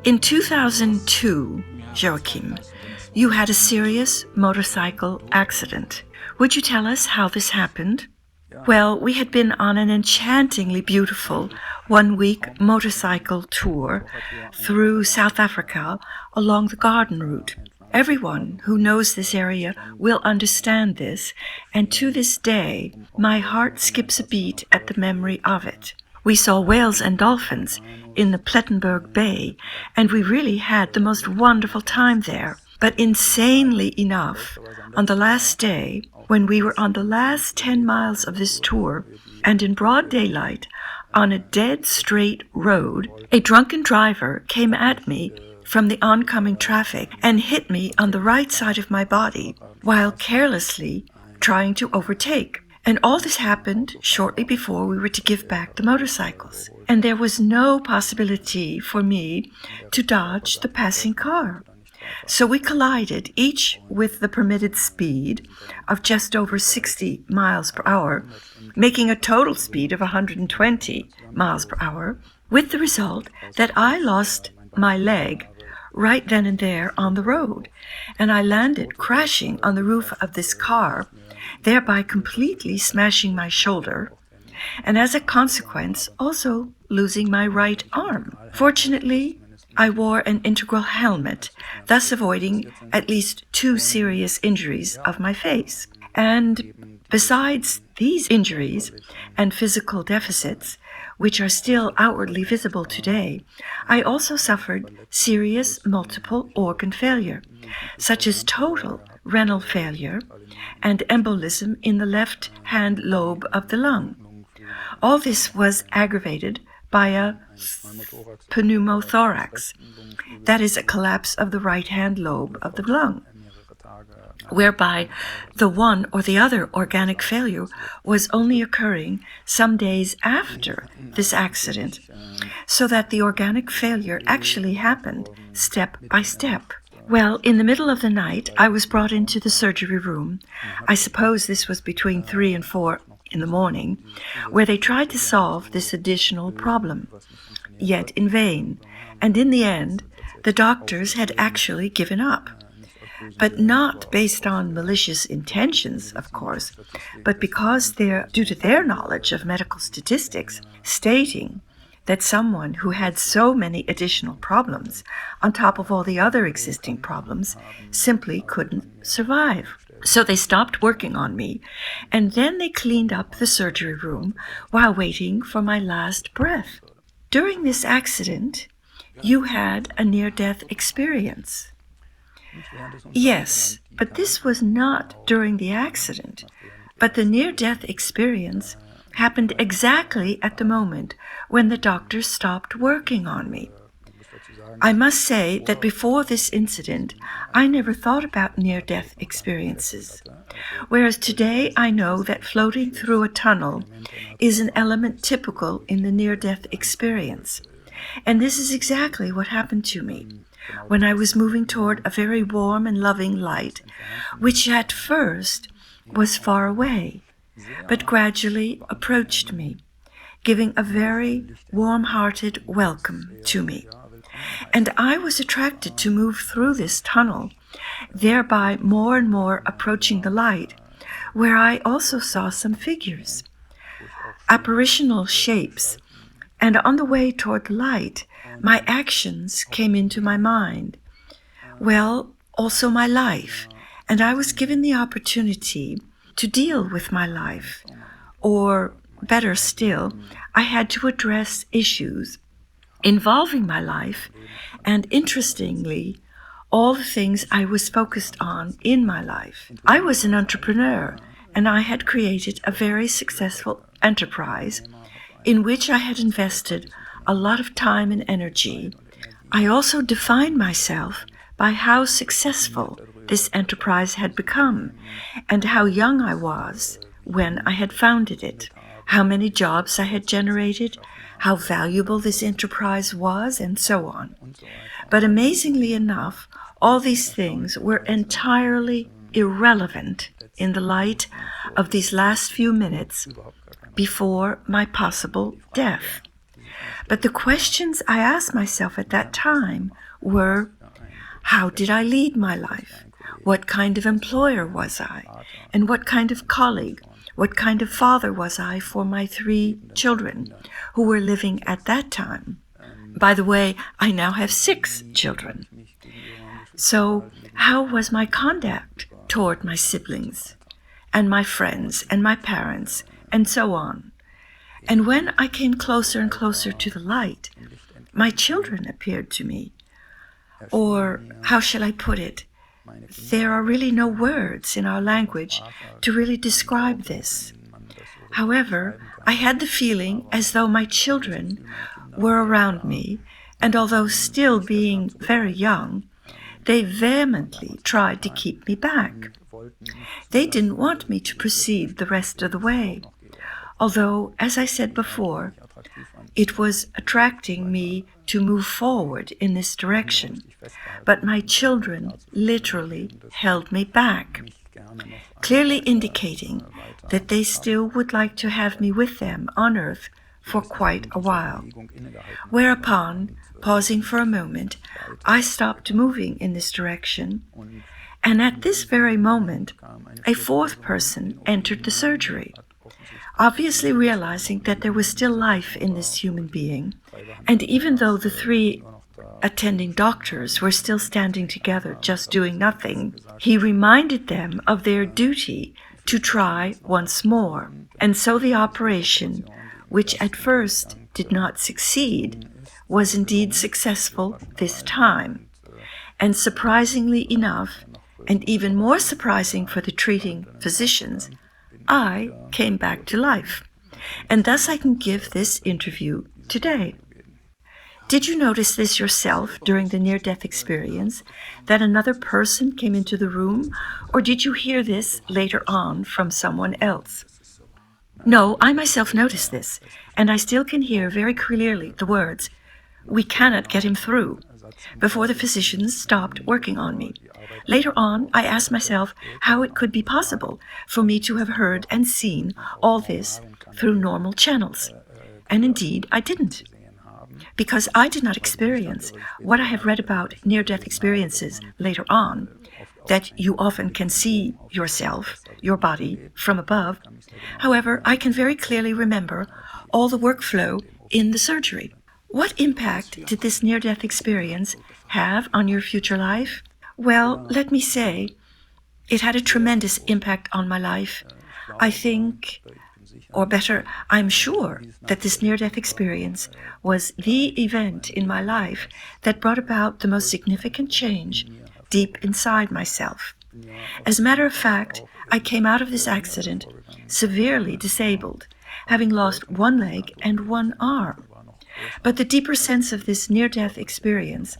In 2002, Joachim, you had a serious motorcycle accident. Would you tell us how this happened? Well, we had been on an enchantingly beautiful one-week motorcycle tour through South Africa along the Garden Route. Everyone who knows this area will understand this, and to this day, my heart skips a beat at the memory of it. We saw whales and dolphins in the Plettenberg Bay, and we really had the most wonderful time there. But insanely enough, on the last day, when we were on the last 10 miles of this tour, and in broad daylight, on a dead straight road, a drunken driver came at me from the oncoming traffic and hit me on the right side of my body while carelessly trying to overtake. And all this happened shortly before we were to give back the motorcycles. And there was no possibility for me to dodge the passing car. So we collided, each with the permitted speed of just over 60 miles per hour, making a total speed of 120 miles per hour, with the result that I lost my leg right then and there on the road, and I landed crashing on the roof of this car, thereby completely smashing my shoulder, and as a consequence also losing my right arm. Fortunately, I wore an integral helmet, thus avoiding at least 2 serious injuries of my face. And besides these injuries and physical deficits, which are still outwardly visible today, I also suffered serious multiple organ failure, such as total renal failure and embolism in the left-hand lobe of the lung. All this was aggravated by a pneumothorax, that is a collapse of the right-hand lobe of the lung, whereby the one or the other organic failure was only occurring some days after this accident, so that the organic failure actually happened step by step. Well, in the middle of the night, I was brought into the surgery room. I suppose this was between 3 and 4 in the morning, where they tried to solve this additional problem, yet in vain, and in the end, the doctors had actually given up. But not based on malicious intentions, of course, but because due to their knowledge of medical statistics, stating that someone who had so many additional problems, on top of all the other existing problems, simply couldn't survive. So they stopped working on me, and then they cleaned up the surgery room while waiting for my last breath. During this accident, you had a near-death experience. Yes, but this was not during the accident, but the near-death experience happened exactly at the moment when the doctors stopped working on me. I must say that before this incident, I never thought about near-death experiences, whereas today I know that floating through a tunnel is an element typical in the near-death experience. And this is exactly what happened to me when I was moving toward a very warm and loving light, which at first was far away, but gradually approached me, giving a very warm-hearted welcome to me. And I was attracted to move through this tunnel, thereby more and more approaching the light, where I also saw some figures, apparitional shapes, and on the way toward the light, my actions came into my mind. Well, also my life, and I was given the opportunity to deal with my life, or better still, I had to address issues involving my life, and interestingly, all the things I was focused on in my life. I was an entrepreneur, and I had created a very successful enterprise in which I had invested a lot of time and energy. I also defined myself by how successful this enterprise had become, and how young I was when I had founded it, how many jobs I had generated, how valuable this enterprise was, and so on. But amazingly enough, all these things were entirely irrelevant in the light of these last few minutes before my possible death. But the questions I asked myself at that time were, how did I lead my life? What kind of employer was I? And what kind of colleague? What kind of father was I for my 3 children who were living at that time? By the way, I now have 6 children. So how was my conduct toward my siblings and my friends and my parents and so on? And when I came closer and closer to the light, my children appeared to me. Or how shall I put it? There are really no words in our language to really describe this. However, I had the feeling as though my children were around me, and although still being very young, they vehemently tried to keep me back. They didn't want me to proceed the rest of the way, although, as I said before, it was attracting me to move forward in this direction. But my children literally held me back, clearly indicating that they still would like to have me with them on earth for quite a while. Whereupon, pausing for a moment, I stopped moving in this direction, and at this very moment, a 4th person entered the surgery, obviously realizing that there was still life in this human being, and even though the 3 attending doctors were still standing together just doing nothing, he reminded them of their duty to try once more. And so the operation, which at first did not succeed, was indeed successful this time. And surprisingly enough, and even more surprising for the treating physicians, I came back to life. And thus I can give this interview today. Did you notice this yourself during the near-death experience, that another person came into the room, or did you hear this later on from someone else? No, I myself noticed this, and I still can hear very clearly the words, "We cannot get him through," before the physicians stopped working on me. Later on, I asked myself how it could be possible for me to have heard and seen all this through normal channels. And indeed, I didn't. Because I did not experience what I have read about near-death experiences later on, that you often can see yourself, your body, from above. However, I can very clearly remember all the workflow in the surgery. What impact did this near-death experience have on your future life? Well, let me say, it had a tremendous impact on my life. I think, or better, I'm sure that this near-death experience was the event in my life that brought about the most significant change deep inside myself. As a matter of fact, I came out of this accident severely disabled, having lost 1 leg and 1 arm. But the deeper sense of this near-death experience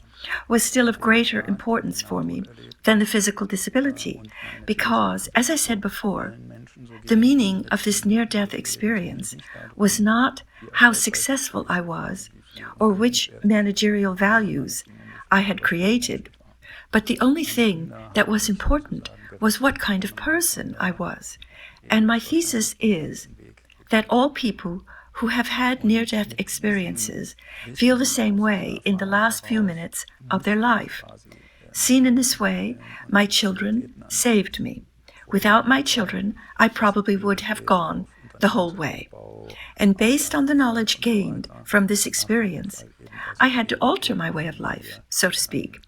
was still of greater importance for me than the physical disability, because, as I said before, the meaning of this near-death experience was not how successful I was or which managerial values I had created, but the only thing that was important was what kind of person I was. And my thesis is that all people who have had near-death experiences feel the same way in the last few minutes of their life. Seen in this way, my children saved me. Without my children, I probably would have gone the whole way. And based on the knowledge gained from this experience, I had to alter my way of life, so to speak,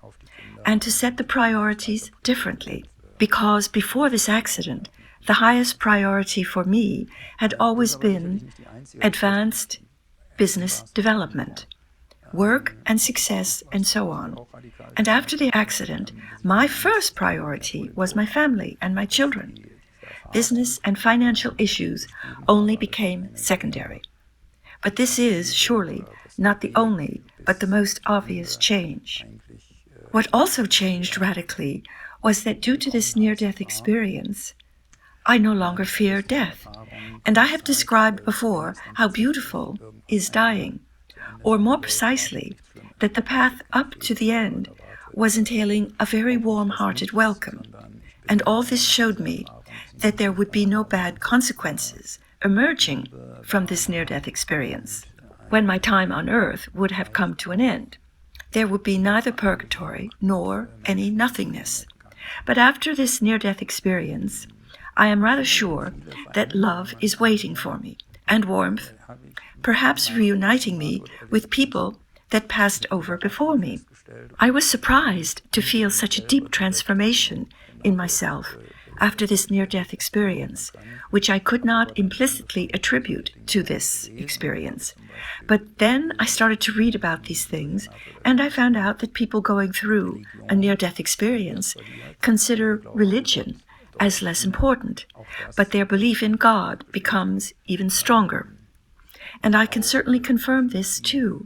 and to set the priorities differently. Because before this accident, the highest priority for me had always been advanced business development, work and success, and so on. And after the accident, my first priority was my family and my children. Business and financial issues only became secondary. But this is, surely, not the only, but the most obvious change. What also changed radically was that due to this near-death experience, I no longer fear death. And I have described before how beautiful is dying, or more precisely, that the path up to the end was entailing a very warm-hearted welcome. And all this showed me that there would be no bad consequences emerging from this near-death experience. when my time on earth would have come to an end. There would be neither purgatory nor any nothingness. But after this near-death experience, I am rather sure that love is waiting for me, and warmth, perhaps reuniting me with people that passed over before me. I was surprised to feel such a deep transformation in myself after this near-death experience, which I could not implicitly attribute to this experience. But then I started to read about these things, and I found out that people going through a near-death experience consider religion as less important, but their belief in God becomes even stronger. And I can certainly confirm this too.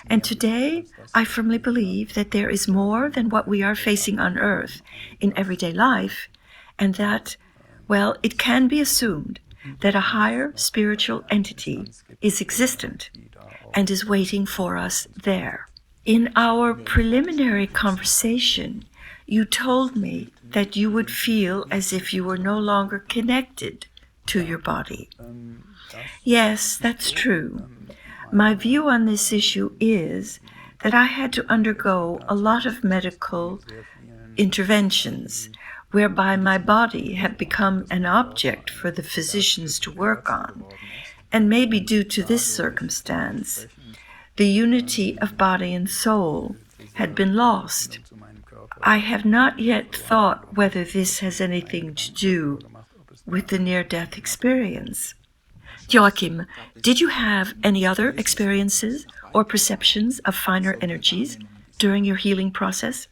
And today, I firmly believe that there is more than what we are facing on earth in everyday life, and that, well, it can be assumed that a higher spiritual entity is existent and is waiting for us there. In our preliminary conversation, you told me that you would feel as if you were no longer connected to your body. Yes, that's true. My view on this issue is that I had to undergo a lot of medical interventions whereby my body had become an object for the physicians to work on. And maybe due to this circumstance, the unity of body and soul had been lost. I have not yet thought whether this has anything to do with the near-death experience. Joachim, did you have any other experiences or perceptions of finer energies during your healing process?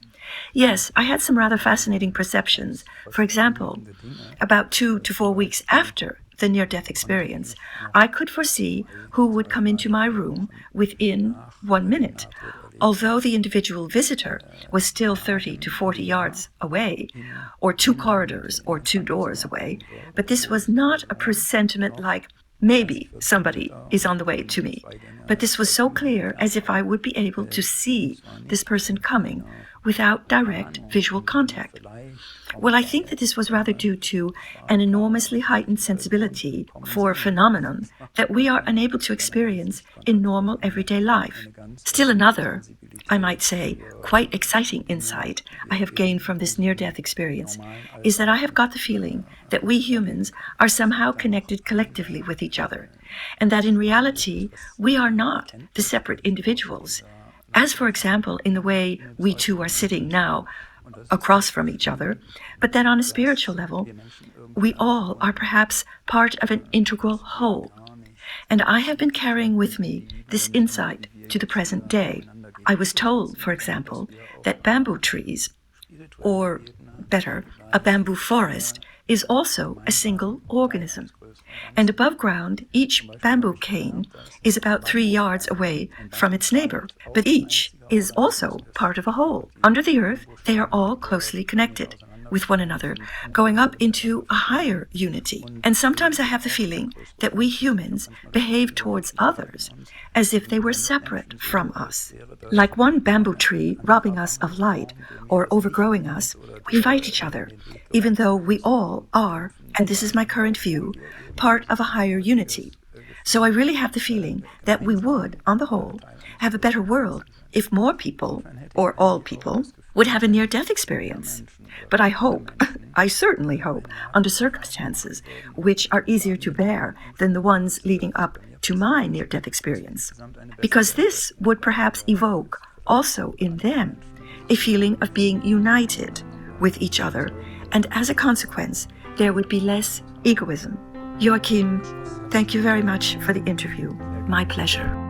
Yes, I had some rather fascinating perceptions. For example, about 2 to 4 weeks after the near-death experience, I could foresee who would come into my room within 1 minute. Although the individual visitor was still 30 to 40 yards away, or 2 corridors or 2 doors away, but this was not a presentiment like, maybe somebody is on the way to me. But this was so clear as if I would be able to see this person coming without direct visual contact. Well, I think that this was rather due to an enormously heightened sensibility for a phenomenon that we are unable to experience in normal everyday life. Still another, I might say, quite exciting insight I have gained from this near-death experience is that I have got the feeling that we humans are somehow connected collectively with each other, and that in reality we are not the separate individuals. As, for example, in the way we two are sitting now across from each other, but that on a spiritual level, we all are perhaps part of an integral whole. And I have been carrying with me this insight to the present day. I was told, for example, that bamboo trees, or better, a bamboo forest, is also a single organism. And above ground, each bamboo cane is about 3 yards away from its neighbor, but each is also part of a whole. Under the earth, they are all closely connected with one another, going up into a higher unity. And sometimes I have the feeling that we humans behave towards others as if they were separate from us. Like one bamboo tree robbing us of light or overgrowing us, we fight each other, even though we all are, and this is my current view, part of a higher unity. So I really have the feeling that we would, on the whole, have a better world if more people, or all people, would have a near-death experience. But I hope, I certainly hope, under circumstances which are easier to bear than the ones leading up to my near-death experience. Because this would perhaps evoke, also in them, a feeling of being united with each other, and as a consequence, there would be less egoism. Joachim, thank you very much for the interview. My pleasure.